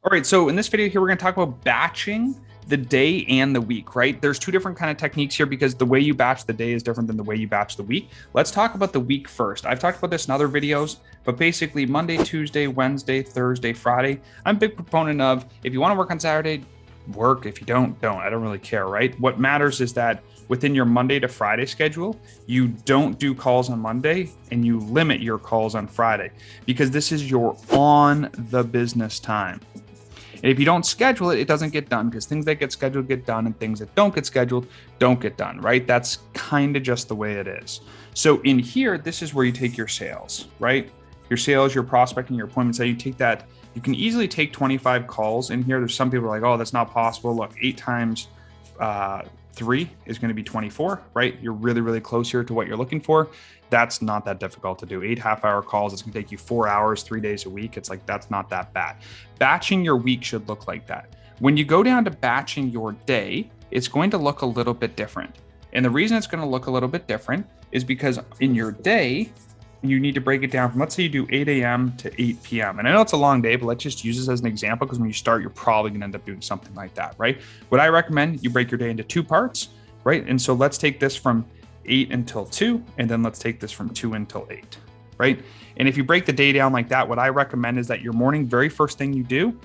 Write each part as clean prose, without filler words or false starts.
All right, so in this video here, we're going to talk about batching the day and the week, right? There's two different kind of techniques here because the way you batch the day is different than the way you batch the week. Let's talk about the week first. I've talked about this in other videos, but basically Monday, Tuesday, Wednesday, Thursday, Friday. I'm a big proponent of if you want to work on Saturday, work. If you don't. I don't really care, right? What matters is that within your Monday to Friday schedule, you don't do calls on Monday and you limit your calls on Friday because this is your on the business time. And if you don't schedule it, it doesn't get done because things that get scheduled get done and things that don't get scheduled don't get done, right? That's kind of just the way it is. So in here, this is where you take your sales, right? Your sales, your prospecting, your appointments, you take that. You can easily take 25 calls in here. There's some people are like, oh, that's not possible. Look, 8 times 3 is going to be 24, right? You're really, really close here to what you're looking for. That's not that difficult to do. 8 half-hour calls, it's going to take you 4 hours, 3 days a week. It's like, that's not that bad. Batching your week should look like that. When you go down to batching your day, it's going to look a little bit different. And the reason it's going to look a little bit different is because in your day, you need to break it down from, let's say you do 8 a.m. to 8 p.m. And I know it's a long day, but let's just use this as an example because when you start, you're probably going to end up doing something like that, right? What I recommend, you break your day into 2 parts, right? And so let's take this from 8 until 2, and then let's take this from 2 until 8, right? And if you break the day down like that, what I recommend is that your morning, very first thing you do,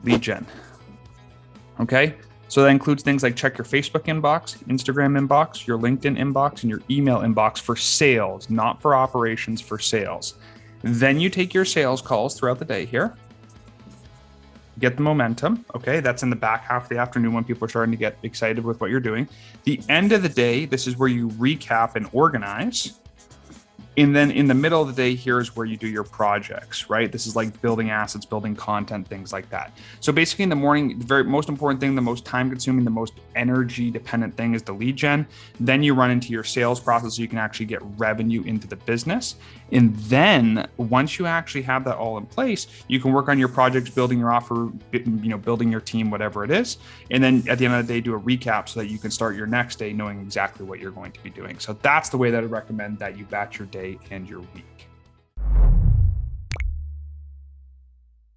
lead gen, okay? So that includes things like check your Facebook inbox, Instagram inbox, your LinkedIn inbox, and your email inbox for sales, not for operations, for sales. Then you take your sales calls throughout the day here, get the momentum, okay? That's in the back half of the afternoon when people are starting to get excited with what you're doing. The end of the day, this is where you recap and organize. And then in the middle of the day, here's where you do your projects, right? This is like building assets, building content, things like that. So basically in the morning, the very most important thing, the most time consuming, the most energy dependent thing is the lead gen. Then you run into your sales process so you can actually get revenue into the business. And then once you actually have that all in place, you can work on your projects, building your offer, building your team, whatever it is. And then at the end of the day, do a recap so that you can start your next day knowing exactly what you're going to be doing. So that's the way that I recommend that you batch your day and your week.